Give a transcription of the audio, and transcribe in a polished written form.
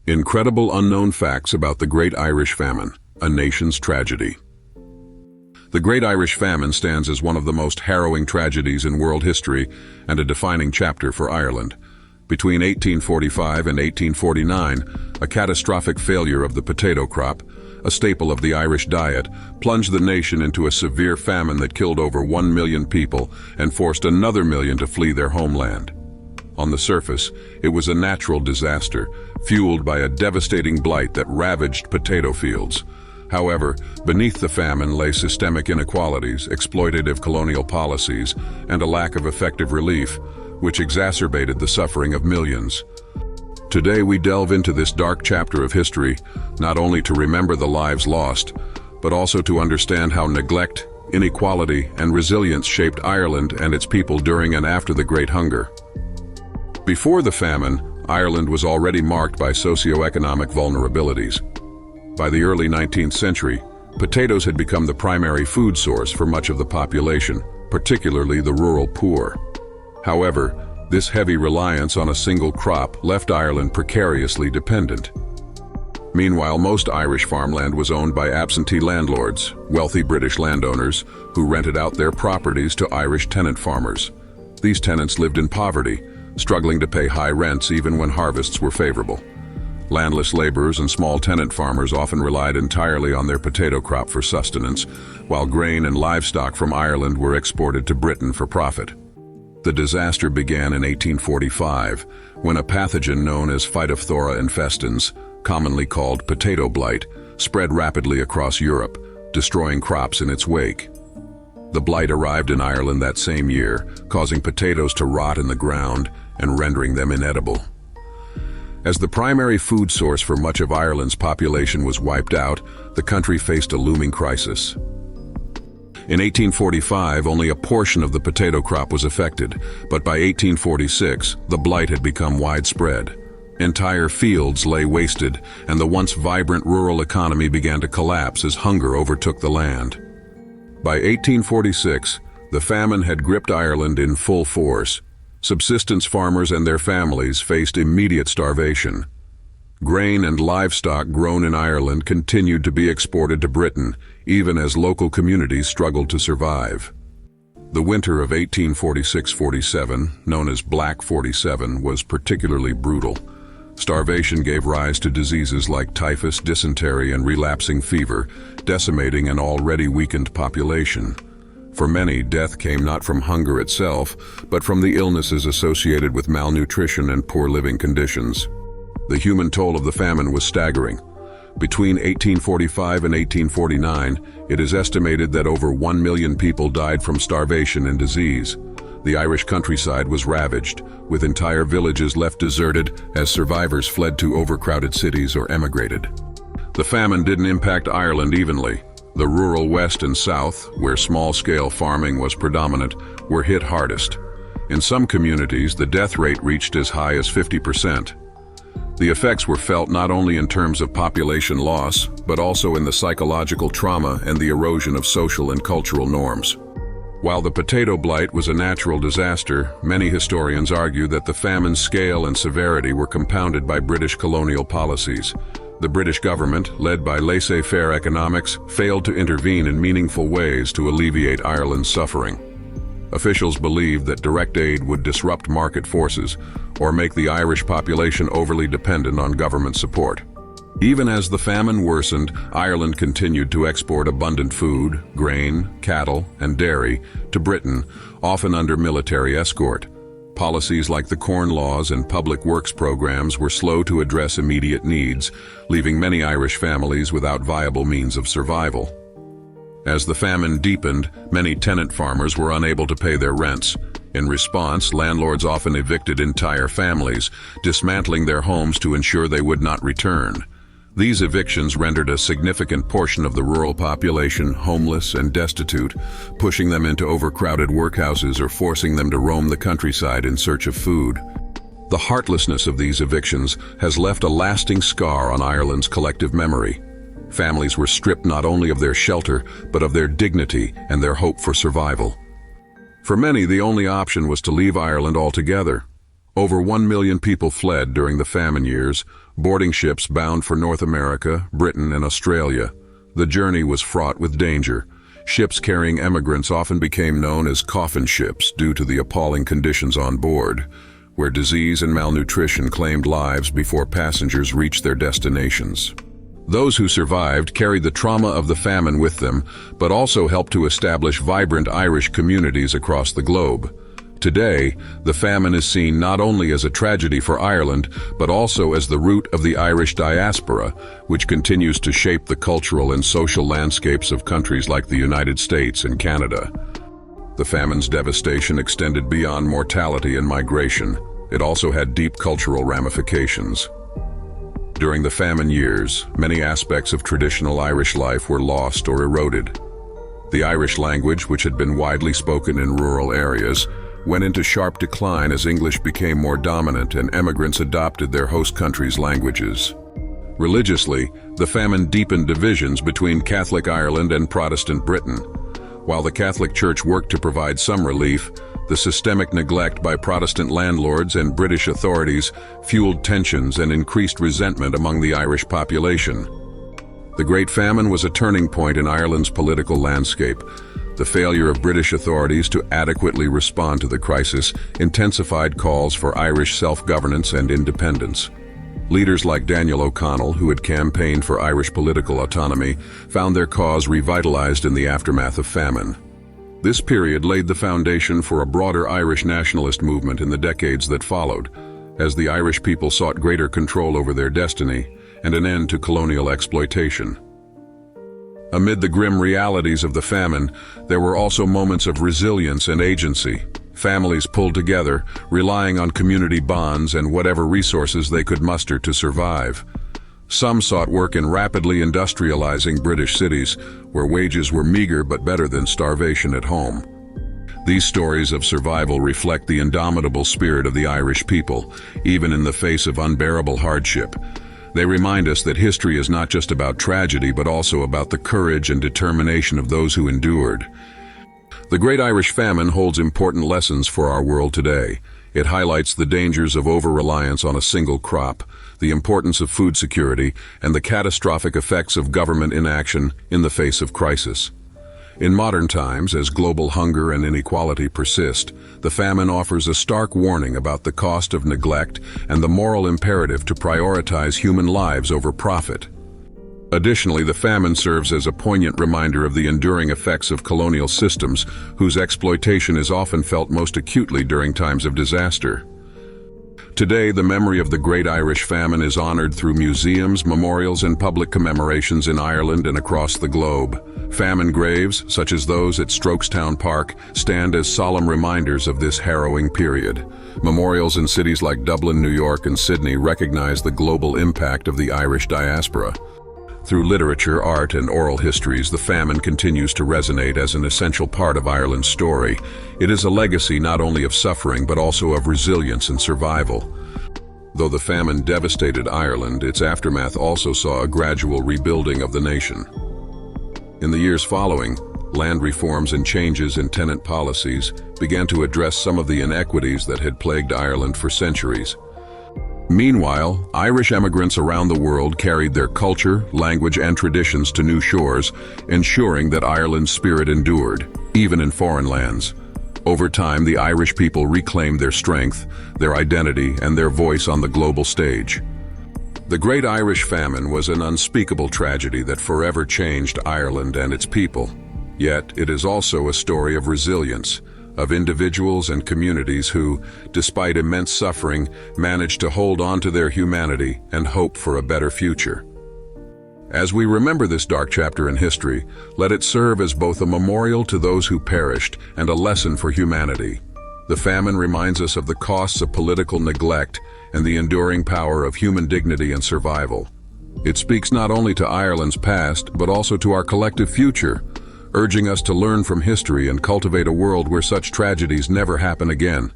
Incredible unknown facts about the Great Irish Famine, a nation's tragedy. The Great Irish Famine stands as one of the most harrowing tragedies in world history and a defining chapter for Ireland. Between 1845 and 1849, a catastrophic failure of the potato crop, a staple of the Irish diet, plunged the nation into a severe famine that killed over 1 million people and forced another million to flee their homeland. On the surface, it was a natural disaster, fueled by a devastating blight that ravaged potato fields. However, beneath the famine lay systemic inequalities, exploitative colonial policies, and a lack of effective relief, which exacerbated the suffering of millions. Today we delve into this dark chapter of history, not only to remember the lives lost, but also to understand how neglect, inequality, and resilience shaped Ireland and its people during and after the Great Hunger. Before the famine, Ireland was already marked by socioeconomic vulnerabilities. By the early 19th century, potatoes had become the primary food source for much of the population, particularly the rural poor. However, this heavy reliance on a single crop left Ireland precariously dependent. Meanwhile, most Irish farmland was owned by absentee landlords, wealthy British landowners, who rented out their properties to Irish tenant farmers. These tenants lived in poverty, struggling to pay high rents even when harvests were favorable. Landless laborers and small tenant farmers often relied entirely on their potato crop for sustenance, while grain and livestock from Ireland were exported to Britain for profit. The disaster began in 1845, when a pathogen known as Phytophthora infestans, commonly called potato blight, spread rapidly across Europe, destroying crops in its wake. The blight arrived in Ireland that same year, causing potatoes to rot in the ground and rendering them inedible. As the primary food source for much of Ireland's population was wiped out, the country faced a looming crisis. In 1845, only a portion of the potato crop was affected, but by 1846, the blight had become widespread. Entire fields lay wasted, and the once vibrant rural economy began to collapse as hunger overtook the land. By 1846, the famine had gripped Ireland in full force. Subsistence farmers and their families faced immediate starvation. Grain and livestock grown in Ireland continued to be exported to Britain, even as local communities struggled to survive. The winter of 1846-47, known as Black 47, was particularly brutal. Starvation gave rise to diseases like typhus, dysentery, and relapsing fever, decimating an already weakened population. For many, death came not from hunger itself, but from the illnesses associated with malnutrition and poor living conditions. The human toll of the famine was staggering. Between 1845 and 1849, it is estimated that over 1 million people died from starvation and disease. The Irish countryside was ravaged, with entire villages left deserted as survivors fled to overcrowded cities or emigrated. The famine didn't impact Ireland evenly. The rural west and south, where small-scale farming was predominant, were hit hardest. In some communities, the death rate reached as high as 50%. The effects were felt not only in terms of population loss, but also in the psychological trauma and the erosion of social and cultural norms. While the potato blight was a natural disaster, many historians argue that the famine's scale and severity were compounded by British colonial policies. The British government, led by laissez-faire economics, failed to intervene in meaningful ways to alleviate Ireland's suffering. Officials believed that direct aid would disrupt market forces or make the Irish population overly dependent on government support. Even as the famine worsened, Ireland continued to export abundant food, grain, cattle, and dairy to Britain, often under military escort. Policies like the Corn Laws and public works programs were slow to address immediate needs, leaving many Irish families without viable means of survival. As the famine deepened, many tenant farmers were unable to pay their rents. In response, landlords often evicted entire families, dismantling their homes to ensure they would not return. These evictions rendered a significant portion of the rural population homeless and destitute, pushing them into overcrowded workhouses or forcing them to roam the countryside in search of food. The heartlessness of these evictions has left a lasting scar on Ireland's collective memory. Families were stripped not only of their shelter, but of their dignity and their hope for survival. For many, the only option was to leave Ireland altogether. Over 1 million people fled during the famine years, boarding ships bound for North America, Britain, and Australia. The journey was fraught with danger. Ships carrying emigrants often became known as coffin ships due to the appalling conditions on board, where disease and malnutrition claimed lives before passengers reached their destinations. Those who survived carried the trauma of the famine with them, but also helped to establish vibrant Irish communities across the globe. Today, the famine is seen not only as a tragedy for Ireland, but also as the root of the Irish diaspora, which continues to shape the cultural and social landscapes of countries like the United States and Canada. The famine's devastation extended beyond mortality and migration. It also had deep cultural ramifications. During the famine years, many aspects of traditional Irish life were lost or eroded. The Irish language, which had been widely spoken in rural areas, went into sharp decline as English became more dominant and emigrants adopted their host country's languages. Religiously, the famine deepened divisions between Catholic Ireland and Protestant Britain. While the Catholic Church worked to provide some relief, the systemic neglect by Protestant landlords and British authorities fueled tensions and increased resentment among the Irish population. The Great Famine was a turning point in Ireland's political landscape. The failure of British authorities to adequately respond to the crisis intensified calls for Irish self-governance and independence. Leaders like Daniel O'Connell, who had campaigned for Irish political autonomy, found their cause revitalized in the aftermath of famine. This period laid the foundation for a broader Irish nationalist movement in the decades that followed, as the Irish people sought greater control over their destiny and an end to colonial exploitation. Amid the grim realities of the famine, there were also moments of resilience and agency. Families pulled together, relying on community bonds and whatever resources they could muster to survive. Some sought work in rapidly industrializing British cities, where wages were meager but better than starvation at home. These stories of survival reflect the indomitable spirit of the Irish people, even in the face of unbearable hardship. They remind us that history is not just about tragedy, but also about the courage and determination of those who endured. The Great Irish Famine holds important lessons for our world today. It highlights the dangers of over-reliance on a single crop, the importance of food security, and the catastrophic effects of government inaction in the face of crisis. In modern times, as global hunger and inequality persist, the famine offers a stark warning about the cost of neglect and the moral imperative to prioritize human lives over profit. Additionally, the famine serves as a poignant reminder of the enduring effects of colonial systems, whose exploitation is often felt most acutely during times of disaster. Today, the memory of the Great Irish Famine is honored through museums, memorials, and public commemorations in Ireland and across the globe. Famine graves, such as those at Strokestown Park, stand as solemn reminders of this harrowing period. Memorials in cities like Dublin, New York, and Sydney recognize the global impact of the Irish diaspora. Through literature, art, and oral histories, the famine continues to resonate as an essential part of Ireland's story. It is a legacy not only of suffering, but also of resilience and survival. Though the famine devastated Ireland, its aftermath also saw a gradual rebuilding of the nation. In the years following, land reforms and changes in tenant policies began to address some of the inequities that had plagued Ireland for centuries. Meanwhile, Irish emigrants around the world carried their culture, language, and traditions to new shores, ensuring that Ireland's spirit endured, even in foreign lands. Over time, the Irish people reclaimed their strength, their identity, and their voice on the global stage. The Great Irish Famine was an unspeakable tragedy that forever changed Ireland and its people. Yet, it is also a story of resilience, of individuals and communities who, despite immense suffering, managed to hold on to their humanity and hope for a better future. As we remember this dark chapter in history, let it serve as both a memorial to those who perished and a lesson for humanity. The famine reminds us of the costs of political neglect and the enduring power of human dignity and survival. It speaks not only to Ireland's past, but also to our collective future, urging us to learn from history and cultivate a world where such tragedies never happen again.